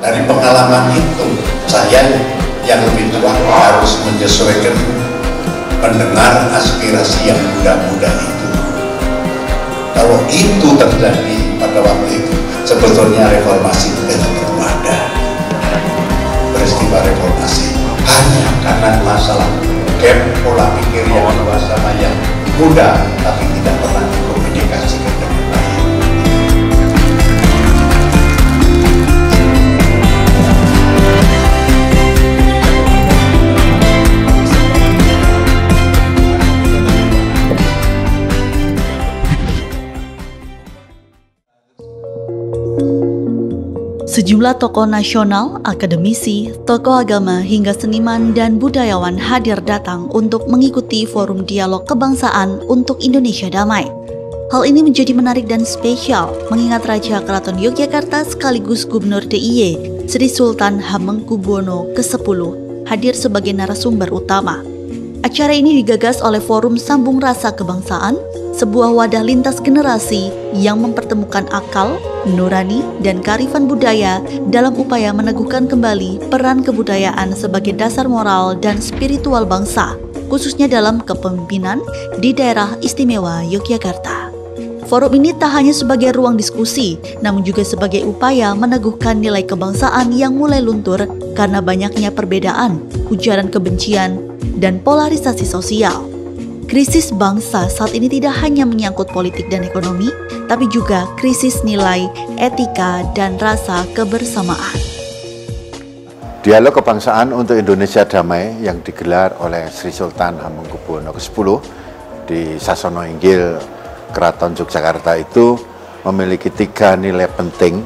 Dari pengalaman itu, saya yang lebih tua harus menyesuaikan mendengar aspirasi yang muda-muda itu. Kalau itu terjadi pada waktu itu, sebetulnya reformasi itu tidak perlu ada. Peristiwa reformasi hanya karena masalah gap pola pikir yang tua sama yang muda, tapi tidak pernah dikomunikasikan dengan baik. Sejumlah tokoh nasional, akademisi, tokoh agama, hingga seniman dan budayawan hadir datang untuk mengikuti forum dialog kebangsaan untuk Indonesia Damai. Hal ini menjadi menarik dan spesial mengingat Raja Keraton Yogyakarta sekaligus Gubernur DIY Sri Sultan Hamengkubuwono ke-10 hadir sebagai narasumber utama. Acara ini digagas oleh Forum Sambung Rasa Kebangsaan, sebuah wadah lintas generasi yang mempertemukan akal, nurani, dan kearifan budaya dalam upaya meneguhkan kembali peran kebudayaan sebagai dasar moral dan spiritual bangsa, khususnya dalam kepemimpinan di daerah istimewa Yogyakarta. Forum ini tak hanya sebagai ruang diskusi, namun juga sebagai upaya meneguhkan nilai kebangsaan yang mulai luntur karena banyaknya perbedaan, ujaran kebencian, dan polarisasi sosial. Krisis bangsa saat ini tidak hanya menyangkut politik dan ekonomi, tapi juga krisis nilai, etika, dan rasa kebersamaan. Dialog kebangsaan untuk Indonesia Damai yang digelar oleh Sri Sultan Hamengkubuwono ke-10 di Sasono Inggil, Keraton Yogyakarta itu memiliki 3 nilai penting.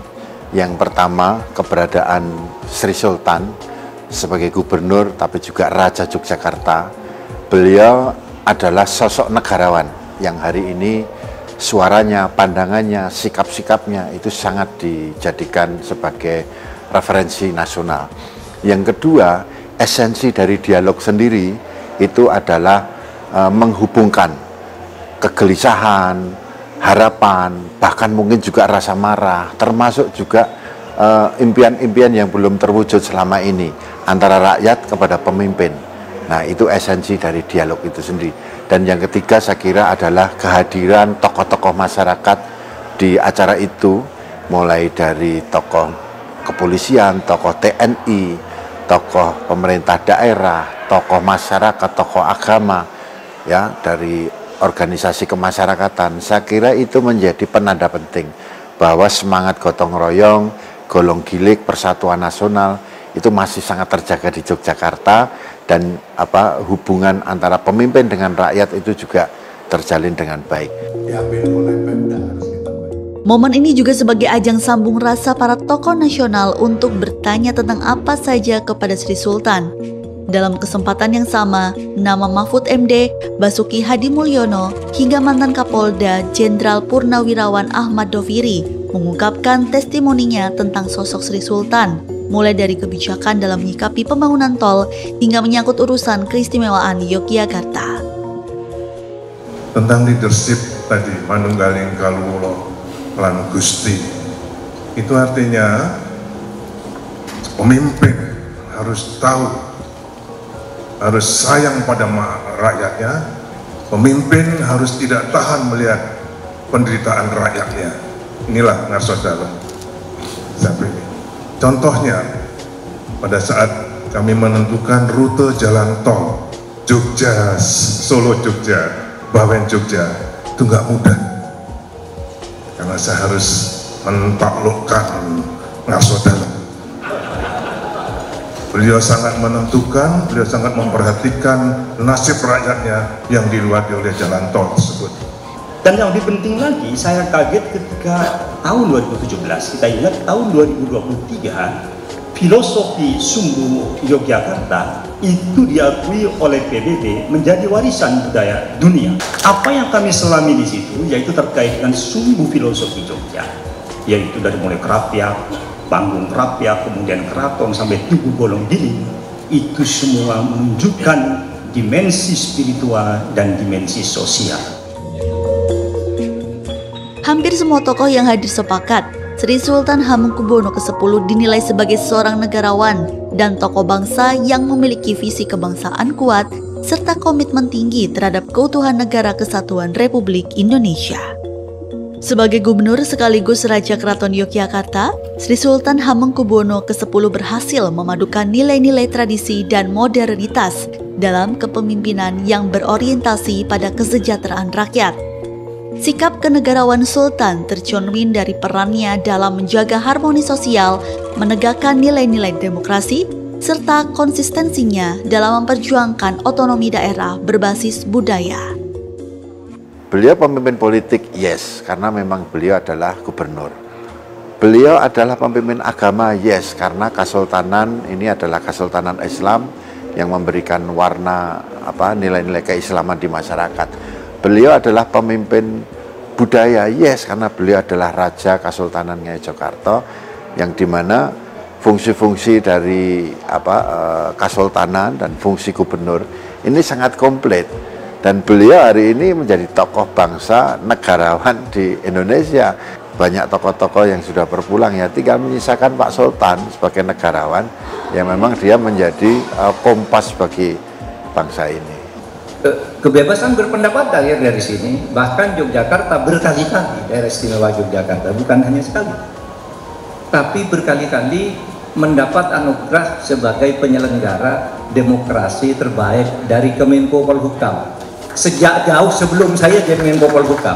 Yang pertama, keberadaan Sri Sultan sebagai gubernur tapi juga Raja Yogyakarta. Beliau adalah sosok negarawan yang hari ini suaranya, pandangannya, sikap-sikapnya itu sangat dijadikan sebagai referensi nasional. Yang kedua, esensi dari dialog sendiri itu adalah menghubungkan kegelisahan, harapan, bahkan mungkin juga rasa marah, termasuk juga impian-impian yang belum terwujud selama ini antara rakyat kepada pemimpin. Nah, itu esensi dari dialog itu sendiri. Dan yang ketiga saya kira adalah kehadiran tokoh-tokoh masyarakat di acara itu, mulai dari tokoh kepolisian, tokoh TNI, tokoh pemerintah daerah, tokoh masyarakat, tokoh agama, ya, dari organisasi kemasyarakatan. Saya kira itu menjadi penanda penting bahwa semangat gotong royong, golong gilik, persatuan nasional itu masih sangat terjaga di Yogyakarta, dan hubungan antara pemimpin dengan rakyat itu juga terjalin dengan baik. Momen ini juga sebagai ajang sambung rasa para tokoh nasional untuk bertanya tentang apa saja kepada Sri Sultan. Dalam kesempatan yang sama, nama Mahfud MD, Basuki Hadi Mulyono, hingga mantan Kapolda Jenderal Purnawirawan Ahmad Doviri mengungkapkan testimoninya tentang sosok Sri Sultan, mulai dari kebijakan dalam menyikapi pembangunan tol hingga menyangkut urusan keistimewaan Yogyakarta. Tentang leadership tadi, manunggaling kawula lan Gusti, itu artinya pemimpin harus tahu, harus sayang pada rakyatnya. Pemimpin harus tidak tahan melihat penderitaan rakyatnya. Inilah ngarso dalam. Contohnya, pada saat kami menentukan rute jalan tol Jogja, Solo Jogja, Bawen Jogja, itu nggak mudah. Karena saya harus mentaklukkan ngarso dalam. Beliau sangat menentukan, beliau sangat memperhatikan nasib rakyatnya yang dilewati oleh jalan tol tersebut. Dan yang lebih penting lagi, saya kaget ketika tahun 2017, kita ingat tahun 2023, filosofi Sumbu Yogyakarta itu diakui oleh PBB menjadi warisan budaya dunia. Apa yang kami selami di situ, yaitu terkait dengan sumbu filosofi Jogja, yaitu dari mulai Krapyak, Panggung Krapyak, kemudian Keraton sampai Tugu Bolong Giling, itu semua menunjukkan dimensi spiritual dan dimensi sosial. Hampir semua tokoh yang hadir sepakat, Sri Sultan Hamengkubuwono ke-10 dinilai sebagai seorang negarawan dan tokoh bangsa yang memiliki visi kebangsaan kuat serta komitmen tinggi terhadap keutuhan negara kesatuan Republik Indonesia. Sebagai gubernur sekaligus Raja Keraton Yogyakarta, Sri Sultan Hamengkubuwono ke-10 berhasil memadukan nilai-nilai tradisi dan modernitas dalam kepemimpinan yang berorientasi pada kesejahteraan rakyat. Sikap kenegarawan Sultan tercermin dari perannya dalam menjaga harmoni sosial, menegakkan nilai-nilai demokrasi, serta konsistensinya dalam memperjuangkan otonomi daerah berbasis budaya. Beliau pemimpin politik, yes, karena memang beliau adalah gubernur. Beliau adalah pemimpin agama, yes, karena kesultanan ini adalah kesultanan Islam yang memberikan warna nilai-nilai keislaman di masyarakat. Beliau adalah pemimpin budaya, yes, karena beliau adalah Raja Kesultanan Ngayogyakarta, yang dimana fungsi-fungsi dari kesultanan dan fungsi gubernur ini sangat komplit. Dan beliau hari ini menjadi tokoh bangsa, negarawan di Indonesia. Banyak tokoh-tokoh yang sudah berpulang, ya tinggal menyisakan Pak Sultan sebagai negarawan yang memang dia menjadi kompas bagi bangsa ini. Kebebasan berpendapat lahir dari sini, bahkan Yogyakarta berkali-kali, daerah istimewa Yogyakarta bukan hanya sekali, tapi berkali-kali mendapat anugerah sebagai penyelenggara demokrasi terbaik dari Kemenko Polhukam. Sejak jauh sebelum saya jadi Menko Polhukam,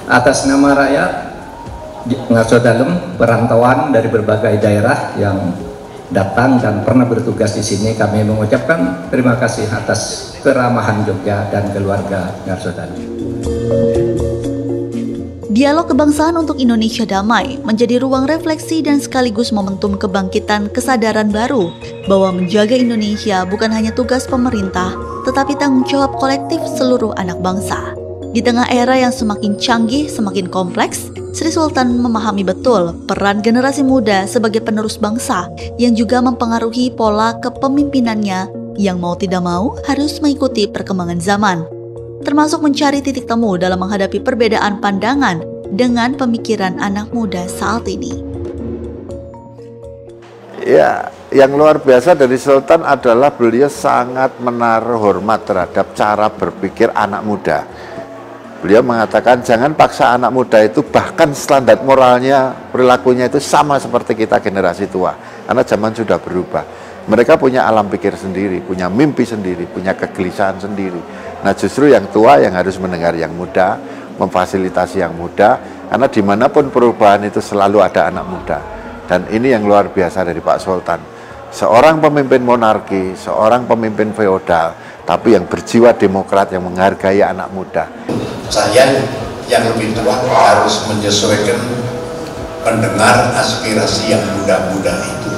atas nama rakyat Ngarso Dalem, perantauan dari berbagai daerah yang datang dan pernah bertugas di sini, kami mengucapkan terima kasih atas keramahan Jogja dan keluarga Ngarso Dalem. Dialog Kebangsaan untuk Indonesia Damai menjadi ruang refleksi dan sekaligus momentum kebangkitan kesadaran baru bahwa menjaga Indonesia bukan hanya tugas pemerintah, tetapi tanggung jawab kolektif seluruh anak bangsa. Di tengah era yang semakin canggih, semakin kompleks, Sri Sultan memahami betul peran generasi muda sebagai penerus bangsa yang juga mempengaruhi pola kepemimpinannya yang mau tidak mau harus mengikuti perkembangan zaman, termasuk mencari titik temu dalam menghadapi perbedaan pandangan dengan pemikiran anak muda saat ini. Ya, yang luar biasa dari Sultan adalah beliau sangat menaruh hormat terhadap cara berpikir anak muda. Beliau mengatakan jangan paksa anak muda itu, bahkan standar moralnya, perilakunya itu sama seperti kita generasi tua. Karena zaman sudah berubah. Mereka punya alam pikir sendiri, punya mimpi sendiri, punya kegelisahan sendiri. Nah justru yang tua yang harus mendengar yang muda, memfasilitasi yang muda, karena dimanapun perubahan itu selalu ada anak muda. Dan ini yang luar biasa dari Pak Sultan. Seorang pemimpin monarki, seorang pemimpin feodal, tapi yang berjiwa demokrat, yang menghargai anak muda. Saya yang lebih tua harus menyesuaikan, mendengar aspirasi yang muda-muda itu.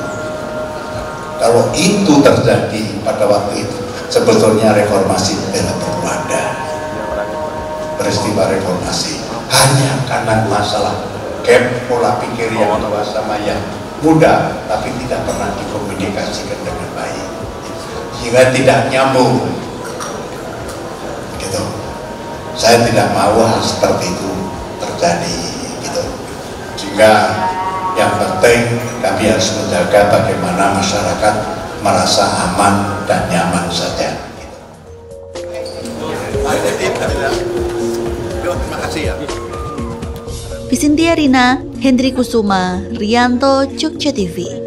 Kalau itu terjadi pada waktu itu, sebetulnya reformasi tidak perlu ada. Peristiwa reformasi hanya karena masalah gap pola pikir yang tua sama yang muda, tapi tidak pernah dikomunikasikan dengan baik, sehingga tidak nyambung. Gitu. Saya tidak mau hal seperti itu terjadi, gitu. Sehingga yang penting kami harus menjaga bagaimana masyarakat merasa aman dan nyaman saja. Terima kasih ya. Visintia Rina, Hendri Kusuma, Rianto, Jogja TV.